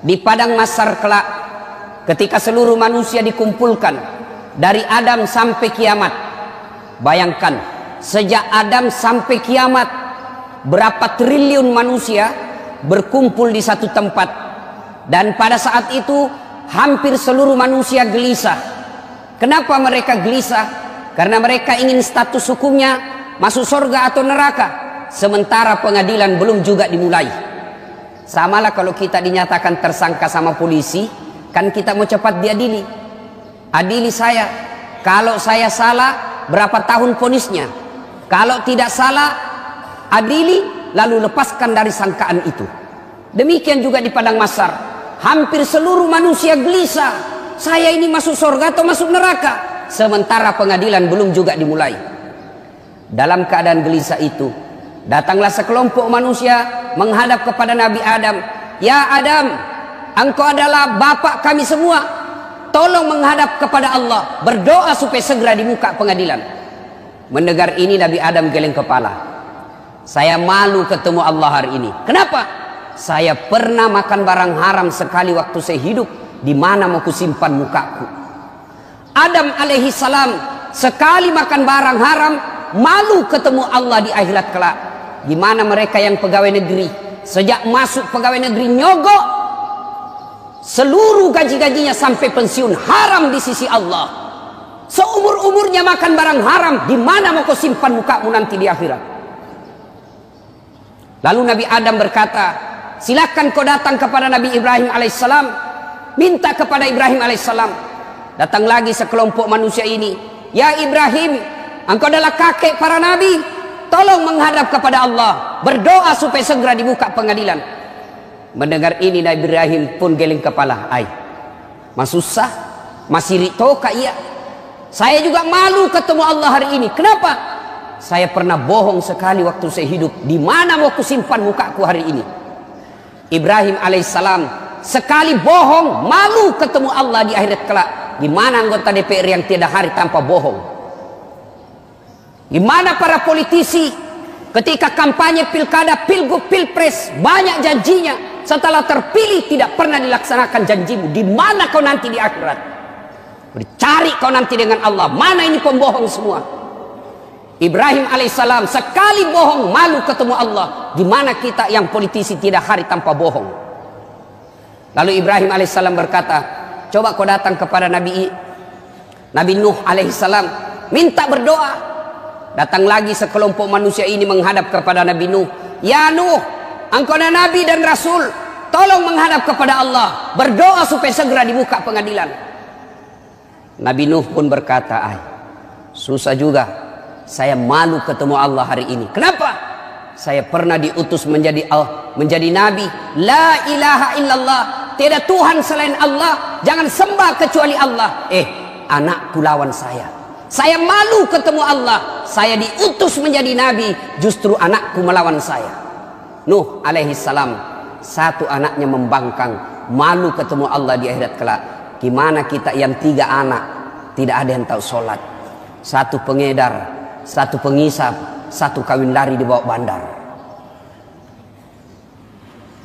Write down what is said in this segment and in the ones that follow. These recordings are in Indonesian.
Di padang mahsyar kelak, ketika seluruh manusia dikumpulkan dari Adam sampai kiamat. Bayangkan, sejak Adam sampai kiamat, berapa triliun manusia berkumpul di satu tempat. Dan pada saat itu hampir seluruh manusia gelisah. Kenapa mereka gelisah? Karena mereka ingin status hukumnya masuk surga atau neraka, sementara pengadilan belum juga dimulai. Samalah kalau kita dinyatakan tersangka sama polisi, kan kita mau cepat diadili. Adili saya. Kalau saya salah, berapa tahun vonisnya? Kalau tidak salah, adili lalu lepaskan dari sangkaan itu. Demikian juga di padang mahsyar. Hampir seluruh manusia gelisah. Saya ini masuk surga atau masuk neraka? Sementara pengadilan belum juga dimulai. Dalam keadaan gelisah itu, datanglah sekelompok manusia menghadap kepada Nabi Adam. Ya Adam, engkau adalah bapak kami semua. Tolong menghadap kepada Allah, berdoa supaya segera di muka pengadilan. Mendengar ini Nabi Adam geleng kepala. Saya malu ketemu Allah hari ini. Kenapa? Saya pernah makan barang haram sekali waktu saya hidup. Di mana mau kusimpan mukaku? Adam alaihi salam sekali makan barang haram, malu ketemu Allah di akhirat kelak. Gimana mereka yang pegawai negeri, sejak masuk pegawai negeri nyogok, seluruh gaji-gajinya sampai pensiun haram di sisi Allah. Seumur-umurnya makan barang haram, di mana mau kau simpan mukamu nanti di akhirat? Lalu Nabi Adam berkata, silakan kau datang kepada Nabi Ibrahim alaihissalam, minta kepada Ibrahim alaihissalam. Datang lagi sekelompok manusia ini. Ya Ibrahim, engkau adalah kakek para nabi. Tolong menghadap kepada Allah, berdoa supaya segera dibuka pengadilan. Mendengar ini Nabi Ibrahim pun geleng kepala. Susah, masih ritoka iya. Saya juga malu ketemu Allah hari ini. Kenapa? Saya pernah bohong sekali waktu saya hidup. Di mana mau kusimpan mukaku hari ini? Ibrahim alaihissalam sekali bohong, malu ketemu Allah di akhirat kelak. Gimana anggota DPR yang tiada hari tanpa bohong? Gimana para politisi ketika kampanye pilkada, pilgub, pilpres banyak janjinya, setelah terpilih tidak pernah dilaksanakan janjimu? Di mana kau nanti di akhirat? Cari kau nanti dengan Allah. Mana ini pembohong semua? Ibrahim alaihissalam sekali bohong, malu ketemu Allah. Gimana kita yang politisi tidak hari tanpa bohong? Lalu Ibrahim alaihissalam berkata, coba kau datang kepada Nabi Nuh alaihissalam, minta berdoa. Datang lagi sekelompok manusia ini menghadap kepada Nabi Nuh. Ya Nuh, engkau adalah Nabi dan Rasul. Tolong menghadap kepada Allah, berdoa supaya segera dibuka pengadilan. Nabi Nuh pun berkata, susah juga. Saya malu ketemu Allah hari ini. Kenapa? Saya pernah diutus menjadi Nabi. La ilaha illallah. Tiada Tuhan selain Allah. Jangan sembah kecuali Allah. Anakku lawan saya. Saya malu ketemu Allah. Saya diutus menjadi nabi, justru anakku melawan saya. Nuh alaihissalam, satu anaknya membangkang, malu ketemu Allah di akhirat kelak. Gimana kita yang 3 anak, tidak ada yang tahu sholat. Satu pengedar, satu pengisap, satu kawin lari di bawah bandar.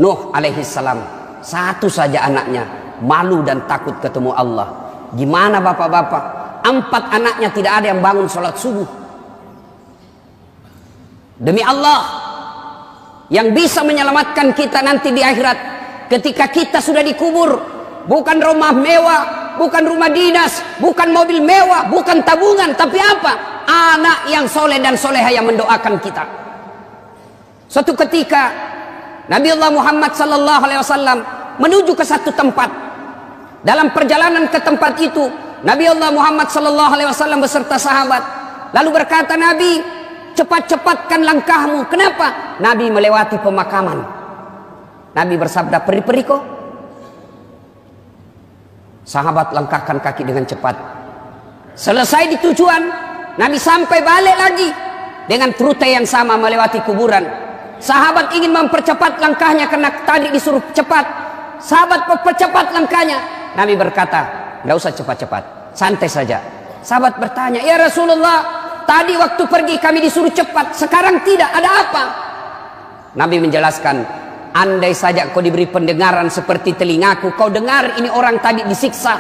Nuh alaihissalam, satu saja anaknya, malu dan takut ketemu Allah. Gimana bapak-bapak? 4 anaknya tidak ada yang bangun sholat subuh. Demi Allah, yang bisa menyelamatkan kita nanti di akhirat, ketika kita sudah dikubur, bukan rumah mewah, bukan rumah dinas, bukan mobil mewah, bukan tabungan, tapi apa? Anak yang soleh dan soleha yang mendoakan kita. Suatu ketika Nabi Allah Muhammad SAW menuju ke satu tempat. Dalam perjalanan ke tempat itu, Nabi Allah Muhammad SAW beserta sahabat lalu berkata, Nabi, cepat-cepatkan langkahmu. Kenapa? Nabi melewati pemakaman. Nabi bersabda, peri-peri kok. Sahabat langkahkan kaki dengan cepat. Selesai di tujuan, Nabi sampai balik lagi dengan rute yang sama melewati kuburan. Sahabat ingin mempercepat langkahnya karena tadi disuruh cepat. Sahabat mempercepat langkahnya. Nabi berkata, nggak usah cepat-cepat, santai saja. Sahabat bertanya, ya Rasulullah, tadi waktu pergi kami disuruh cepat, sekarang tidak, ada apa? Nabi menjelaskan, andai saja kau diberi pendengaran seperti telingaku, kau dengar ini orang tadi disiksa,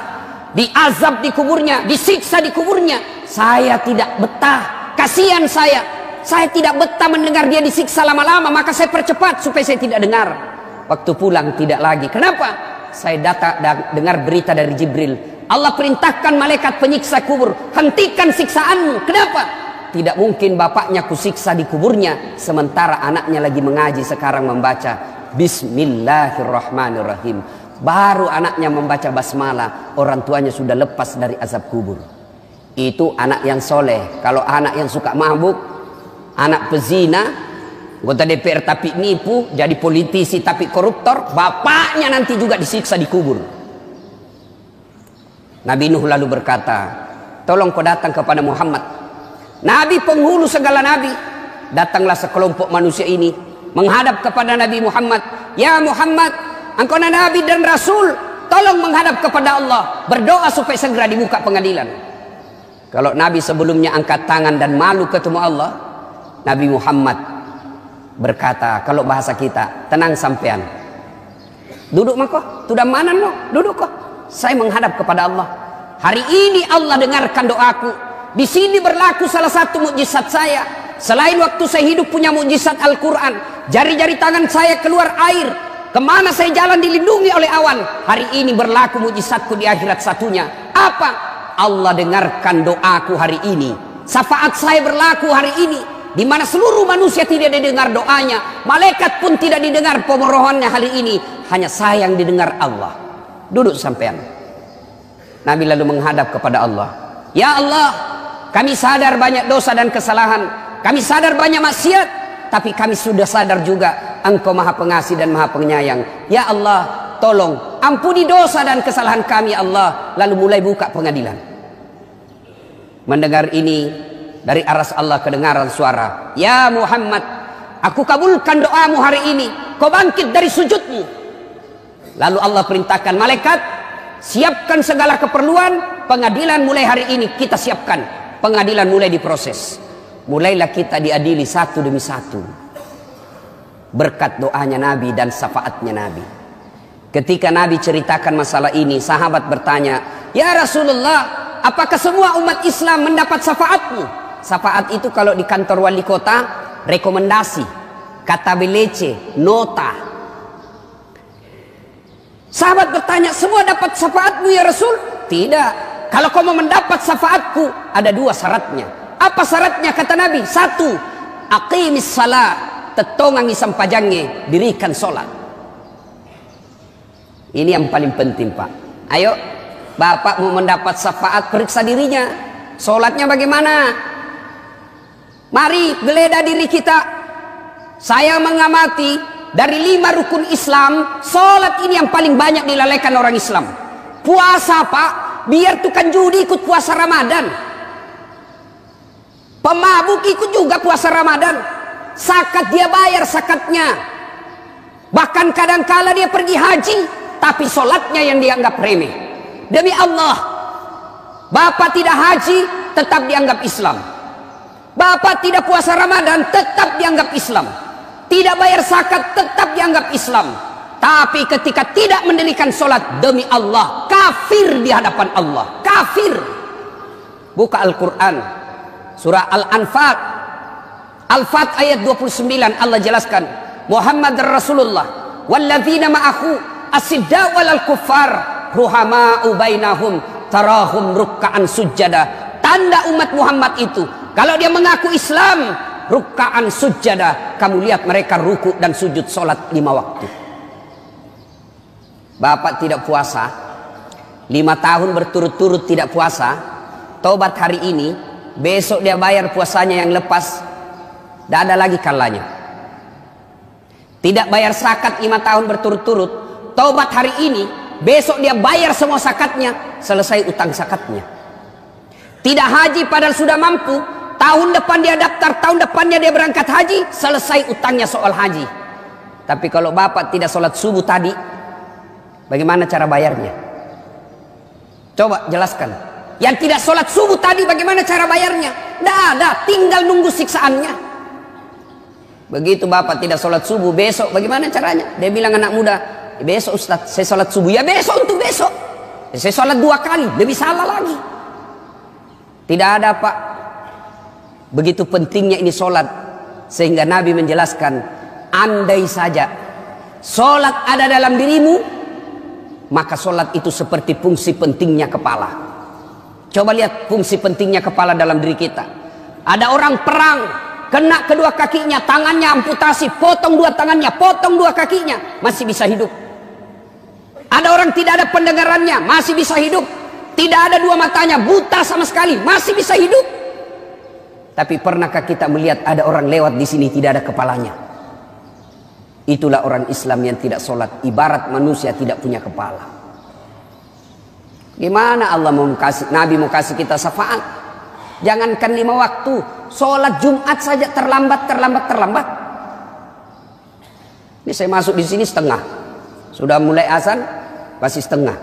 diazab di kuburnya, disiksa di kuburnya. Saya tidak betah, kasihan saya tidak betah mendengar dia disiksa lama-lama, maka saya percepat supaya saya tidak dengar. Waktu pulang tidak lagi. Kenapa? Saya dengar berita dari Jibril, Allah perintahkan malaikat penyiksa kubur, hentikan siksaanmu. Kenapa? Tidak mungkin bapaknya kusiksa di kuburnya sementara anaknya lagi mengaji sekarang membaca Bismillahirrahmanirrahim. Baru anaknya membaca basmalah, orang tuanya sudah lepas dari azab kubur. Itu anak yang soleh. Kalau anak yang suka mabuk, anak pezina, anggota DPR tapi nipu, jadi politisi tapi koruptor, bapaknya nanti juga disiksa di kubur. Nabi Nuh lalu berkata, tolong kau datang kepada Muhammad, Nabi penghulu segala nabi. Datanglah sekelompok manusia ini menghadap kepada Nabi Muhammad. Ya Muhammad, engkau nabi dan rasul, tolong menghadap kepada Allah, berdoa supaya segera dibuka pengadilan. Kalau Nabi sebelumnya angkat tangan dan malu ketemu Allah, Nabi Muhammad berkata, kalau bahasa kita, tenang sampean, duduk mako, tudah mana no, duduk kok, saya menghadap kepada Allah. Hari ini Allah dengarkan doaku. Di sini berlaku salah satu mukjizat saya. Selain waktu saya hidup punya mukjizat Al-Quran, jari-jari tangan saya keluar air, kemana saya jalan dilindungi oleh awan. Hari ini berlaku mukjizatku di akhirat satunya. Apa? Allah dengarkan doaku hari ini. Syafaat saya berlaku hari ini, di mana seluruh manusia tidak didengar doanya, malaikat pun tidak didengar pemohonannya hari ini. Hanya saya yang didengar Allah. Duduk sampean. Nabi lalu menghadap kepada Allah. Ya Allah, kami sadar banyak dosa dan kesalahan, kami sadar banyak maksiat, tapi kami sudah sadar juga Engkau Maha Pengasih dan Maha Penyayang. Ya Allah, tolong ampuni dosa dan kesalahan kami ya Allah. Lalu mulai buka pengadilan. Mendengar ini, dari aras Allah kedengaran suara, ya Muhammad, aku kabulkan doamu hari ini, kau bangkit dari sujudmu. Lalu Allah perintahkan malaikat, siapkan segala keperluan, pengadilan mulai hari ini kita siapkan. Pengadilan mulai diproses. Mulailah kita diadili satu demi satu, berkat doanya Nabi dan syafaatnya Nabi. Ketika Nabi ceritakan masalah ini, sahabat bertanya, ya Rasulullah, apakah semua umat Islam mendapat syafaatmu? Syafaat itu kalau di kantor wali kota, rekomendasi, kata belece, nota. Sahabat bertanya, semua dapat syafaatmu ya Rasul? Tidak. Kalau kau mau mendapat syafaatku, ada dua syaratnya. Apa syaratnya kata Nabi? Satu, aqimis salat, tetongangi sampajangnya, dirikan sholat. Ini yang paling penting Pak. Ayo, Bapak mau mendapat syafaat, periksa dirinya. Sholatnya bagaimana? Mari geledah diri kita. Saya mengamati dari 5 rukun Islam, sholat ini yang paling banyak dilalaikan orang Islam. Puasa Pak, biar tukang judi ikut puasa Ramadan, pemabuk ikut juga puasa Ramadan, zakat dia bayar zakatnya, bahkan kadangkala dia pergi haji, tapi sholatnya yang dianggap remeh. Demi Allah, Bapak tidak haji tetap dianggap Islam, Bapak tidak puasa Ramadan tetap dianggap Islam, tidak bayar zakat tetap dianggap Islam. Tapi ketika tidak mendirikan sholat, demi Allah, kafir di hadapan Allah. Kafir. Buka Al-Quran, surah Al-Anfal, Al-Fat ayat 29, Allah jelaskan, Muhammad Rasulullah walladzina ma'ahu asidda walal kuffar ruhama'u bainahum tarahum rukka'an sujjada. Tanda umat Muhammad itu, kalau dia mengaku Islam, rukka'an sujjada, kamu lihat mereka ruku dan sujud sholat 5 waktu. Bapak tidak puasa 5 tahun berturut-turut tidak puasa, tobat hari ini, besok dia bayar puasanya yang lepas, tidak ada lagi kalanya. Tidak bayar zakat 5 tahun berturut-turut, tobat hari ini, besok dia bayar semua zakatnya, selesai utang zakatnya. Tidak haji padahal sudah mampu, tahun depan dia daftar, tahun depannya dia berangkat haji, selesai utangnya soal haji. Tapi kalau Bapak tidak sholat subuh tadi, bagaimana cara bayarnya? Coba jelaskan. Yang tidak sholat subuh tadi bagaimana cara bayarnya? Tidak ada, tinggal nunggu siksaannya. Begitu bapak tidak sholat subuh, besok bagaimana caranya? Dia bilang anak muda, besok Ustaz saya sholat subuh. Ya besok untuk besok. Ya, saya sholat 2 kali, lebih salah lagi. Tidak ada pak. Begitu pentingnya ini sholat. Sehingga Nabi menjelaskan, andai saja sholat ada dalam dirimu, maka sholat itu seperti fungsi pentingnya kepala. Coba lihat fungsi pentingnya kepala dalam diri kita. Ada orang perang, kena kedua kakinya, tangannya amputasi, potong 2 tangannya, potong 2 kakinya, masih bisa hidup. Ada orang tidak ada pendengarannya, masih bisa hidup. Tidak ada 2 matanya, buta sama sekali, masih bisa hidup. Tapi pernahkah kita melihat ada orang lewat di sini tidak ada kepalanya? Itulah orang Islam yang tidak sholat, ibarat manusia tidak punya kepala. Gimana Allah mau kasih, Nabi mau kasih kita syafaat? Jangankan 5 waktu, sholat Jumat saja terlambat. Ini saya masuk di sini setengah, sudah mulai azan masih setengah.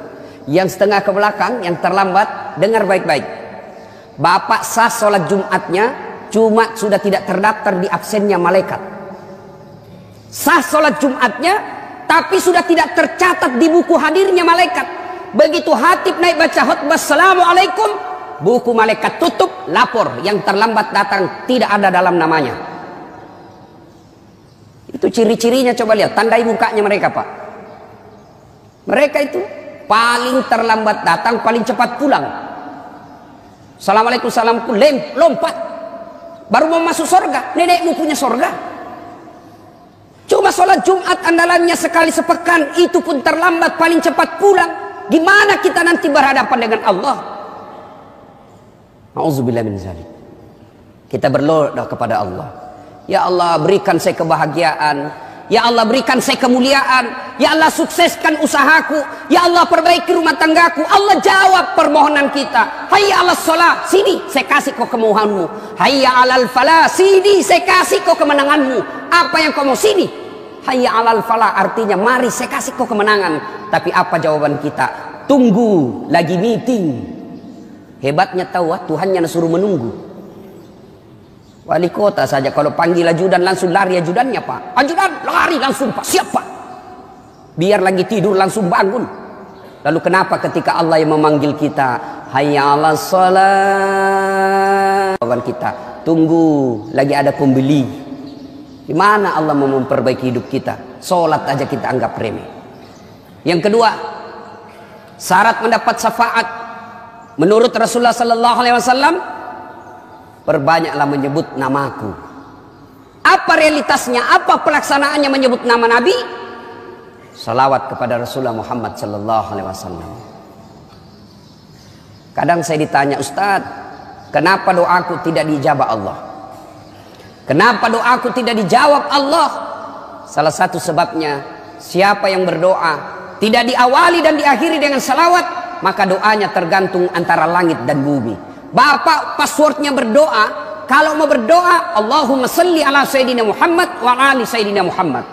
Yang setengah ke belakang, yang terlambat, dengar baik-baik. Bapak sah sholat Jumatnya, cuma sudah tidak terdaftar di absennya malaikat. Sah sholat Jumatnya, tapi sudah tidak tercatat di buku hadirnya malaikat. Begitu hatib naik baca khutbah Assalamualaikum, buku malaikat tutup, lapor yang terlambat datang tidak ada dalam namanya. Itu ciri-cirinya, coba lihat, tandai mukanya mereka pak. Mereka itu paling terlambat datang, paling cepat pulang. Assalamualaikum, salamku, lompat. Baru mau masuk surga, nenekmu punya surga. Cuma sholat Jumat andalannya sekali sepekan, itu pun terlambat, paling cepat pulang. Gimana kita nanti berhadapan dengan Allah? Auzubillah min dzalik. Kita berdoa kepada Allah. Ya Allah, berikan saya kebahagiaan. Ya Allah, berikan saya kemuliaan. Ya Allah, sukseskan usahaku. Ya Allah, perbaiki rumah tanggaku. Allah jawab permohonan kita. Hayya 'alas shalah, sini saya kasih kau kemohonanmu. Hayya 'alal falah, sini saya kasih kau kemenanganmu. Apa yang kau mau, sini. Hayya 'alal falah artinya mari saya kasih kau kemenangan. Tapi apa jawaban kita? Tunggu, lagi meeting. Hebatnya tahu, Tuhannya suruh menunggu. Wali kota saja kalau panggil ajudan langsung lari ajudannya pak. Ajudan lari langsung pak, siap pak. Biar lagi tidur langsung bangun. Lalu kenapa ketika Allah yang memanggil kita, hayya 'alas shalah, jawaban kita, tunggu, lagi ada pembeli. Gimana Allah mau memperbaiki hidup kita? Sholat aja kita anggap remeh. Yang kedua, syarat mendapat syafaat menurut Rasulullah sallallahu alaihi wasallam, perbanyaklah menyebut namaku. Apa realitasnya? Apa pelaksanaannya menyebut nama Nabi? Salawat kepada Rasulullah Muhammad sallallahu alaihi wasallam. Kadang saya ditanya, Ustaz, kenapa doaku tidak dijawab Allah? Kenapa doaku tidak dijawab Allah? Salah satu sebabnya, siapa yang berdoa tidak diawali dan diakhiri dengan salawat, maka doanya tergantung antara langit dan bumi. Bapak passwordnya berdoa, kalau mau berdoa Allahumma salli ala Sayyidina Muhammad wa ali Sayyidina Muhammad,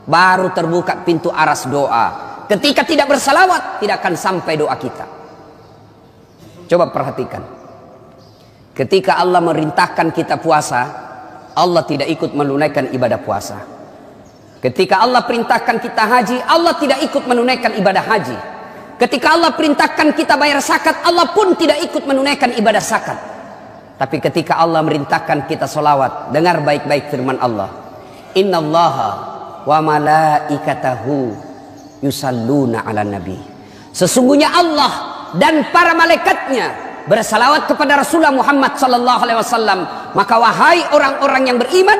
baru terbuka pintu aras doa. Ketika tidak bersalawat, tidak akan sampai doa kita. Coba perhatikan, ketika Allah merintahkan kita puasa, Allah tidak ikut menunaikan ibadah puasa. Ketika Allah perintahkan kita haji, Allah tidak ikut menunaikan ibadah haji. Ketika Allah perintahkan kita bayar zakat, Allah pun tidak ikut menunaikan ibadah zakat. Tapi ketika Allah merintahkan kita sholawat, dengar baik-baik firman Allah, innallaha wa malaikatahu yusalluna ala nabi. Sesungguhnya Allah dan para malaikatnya bersalawat kepada Rasulullah Muhammad sallallahu alaihi wasallam. Maka wahai orang-orang yang beriman,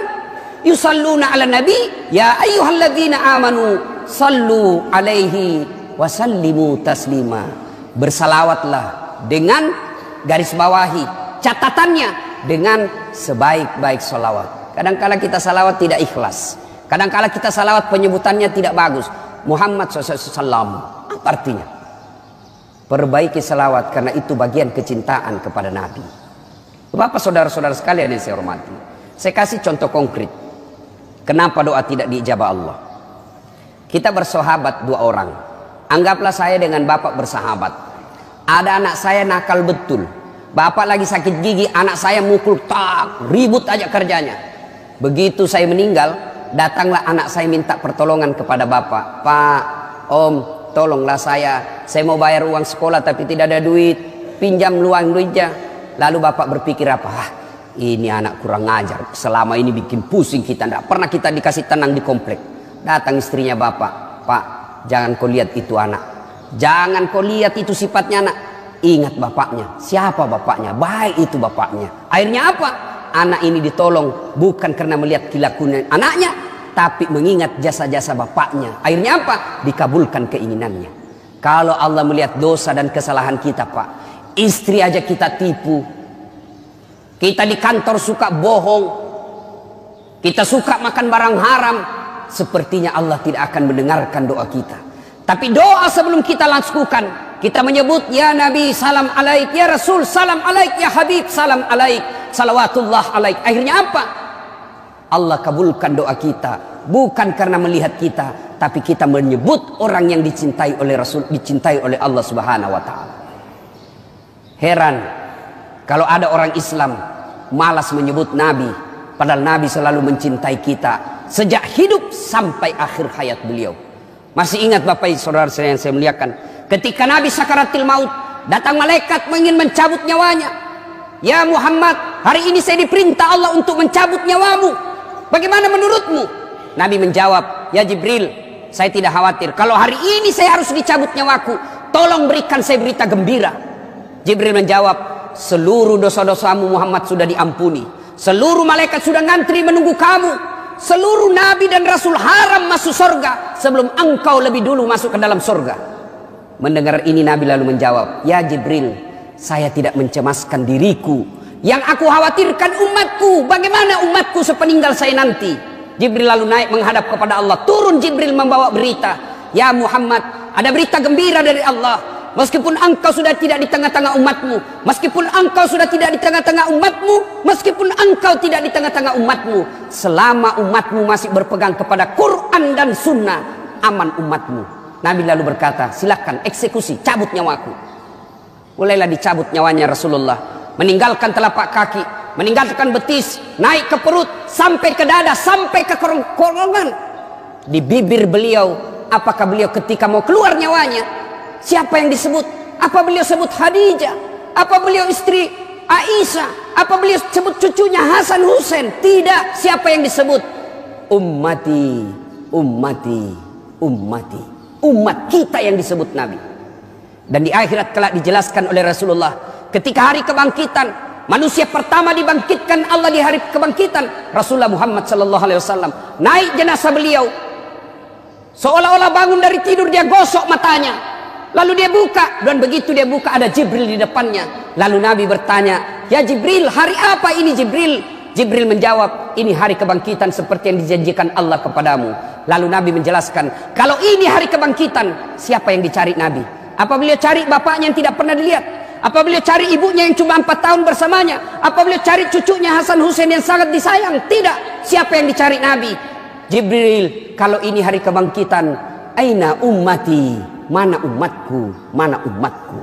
yusalluna ala nabi, ya ayyuhalladzina amanu sallu alaihi wasallimu taslima. Bersalawatlah dengan garis bawahi catatannya dengan sebaik-baik salawat. Kadangkala kita salawat tidak ikhlas, kadangkala kita salawat penyebutannya tidak bagus. Muhammad SAW, apa artinya? Perbaiki salawat, karena itu bagian kecintaan kepada Nabi. Bapak saudara-saudara sekalian yang saya hormati, saya kasih contoh konkret kenapa doa tidak diijabah Allah. Kita bersahabat 2 orang. Anggaplah saya dengan bapak bersahabat. Ada anak saya nakal betul. Bapak lagi sakit gigi, anak saya mukul tak, ribut aja kerjanya. Begitu saya meninggal, datanglah anak saya minta pertolongan kepada bapak. Pak, om, tolonglah saya mau bayar uang sekolah tapi tidak ada duit, pinjam luang duitnya. Lalu bapak berpikir apa? Ini anak kurang ajar, selama ini bikin pusing kita, tidak pernah kita dikasih tenang di komplek. Datang istrinya bapak, Pak, jangan kau lihat itu anak, jangan kau lihat itu sifatnya anak, ingat bapaknya. Siapa bapaknya? Baik itu bapaknya. Akhirnya apa? Anak ini ditolong bukan karena melihat kelakuan anaknya, tapi mengingat jasa-jasa bapaknya. Akhirnya apa? Dikabulkan keinginannya. Kalau Allah melihat dosa dan kesalahan kita, Pak, istri aja kita tipu, kita di kantor suka bohong, kita suka makan barang haram, sepertinya Allah tidak akan mendengarkan doa kita. Tapi doa sebelum kita lakukan, kita menyebut ya Nabi salam alaik, ya Rasul salam alaik, ya Habib salam alaik, salawatullah alaik. Akhirnya apa? Allah kabulkan doa kita, bukan karena melihat kita, tapi kita menyebut orang yang dicintai oleh Rasul, dicintai oleh Allah Subhanahu wa taala. Heran kalau ada orang Islam malas menyebut Nabi, padahal Nabi selalu mencintai kita sejak hidup sampai akhir hayat beliau. Masih ingat Bapak Ibu Saudara yang saya muliakan, ketika Nabi sakaratil maut, datang malaikat ingin mencabut nyawanya. Ya Muhammad, hari ini saya diperintah Allah untuk mencabut nyawamu, bagaimana menurutmu? Nabi menjawab, ya Jibril, saya tidak khawatir. Kalau hari ini saya harus dicabut nyawaku, tolong berikan saya berita gembira. Jibril menjawab, seluruh dosa-dosamu Muhammad sudah diampuni, seluruh malaikat sudah ngantri menunggu kamu, seluruh nabi dan rasul haram masuk surga sebelum engkau lebih dulu masuk ke dalam surga. Mendengar ini Nabi lalu menjawab, ya Jibril, saya tidak mencemaskan diriku, yang aku khawatirkan umatku. Bagaimana umatku sepeninggal saya nanti? Jibril lalu naik menghadap kepada Allah. Turun Jibril membawa berita, ya Muhammad, ada berita gembira dari Allah. Meskipun engkau sudah tidak di tengah-tengah umatmu, meskipun engkau sudah tidak di tengah-tengah umatmu, meskipun engkau tidak di tengah-tengah umatmu, selama umatmu masih berpegang kepada Quran dan Sunnah, aman umatmu. Nabi lalu berkata, silakan eksekusi, cabut nyawaku. Mulailah dicabut nyawanya Rasulullah, meninggalkan telapak kaki, meninggalkan betis, naik ke perut, sampai ke dada, sampai ke kerongkongan. Di bibir beliau, apakah beliau ketika mau keluar nyawanya, siapa yang disebut? Apa beliau sebut Khadijah? Apa beliau istri Aisyah? Apa beliau sebut cucunya Hasan Husain? Tidak. Siapa yang disebut? Ummati, ummati, ummati. Umat kita yang disebut Nabi. Dan di akhirat kelak dijelaskan oleh Rasulullah, ketika hari kebangkitan, manusia pertama dibangkitkan Allah di hari kebangkitan, Rasulullah Muhammad sallallahu alaihi wasallam. Naik jenazah beliau, seolah-olah bangun dari tidur dia gosok matanya, lalu dia buka, dan begitu dia buka ada Jibril di depannya. Lalu Nabi bertanya, ya Jibril, hari apa ini Jibril? Jibril menjawab, ini hari kebangkitan seperti yang dijanjikan Allah kepadamu. Lalu Nabi menjelaskan, kalau ini hari kebangkitan, siapa yang dicari Nabi? Apa beliau cari bapaknya yang tidak pernah dilihat? Apa beliau cari ibunya yang cuma 4 tahun bersamanya? Apa beliau cari cucunya Hasan Husain yang sangat disayang? Tidak. Siapa yang dicari Nabi? Jibril, kalau ini hari kebangkitan, aina ummati? Mana umatku? Mana umatku?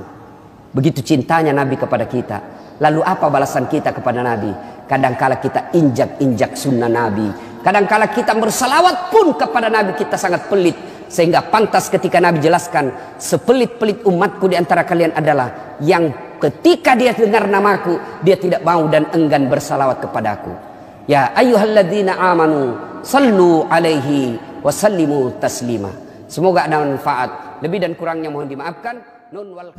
Begitu cintanya Nabi kepada kita. Lalu apa balasan kita kepada Nabi? Kadangkala kita injak-injak sunnah Nabi. Kadangkala kita bersalawat pun kepada Nabi kita sangat pelit. Sehingga pantas ketika Nabi jelaskan, sepelit-pelit umatku di antara kalian adalah yang ketika dia dengar namaku, dia tidak mau dan enggan bersalawat kepadaku. Ya ayyuhalladzina amanu, sallu alaihi wa sallimu taslima. Semoga ada manfaat. Lebih dan kurangnya mohon dimaafkan. Nun wal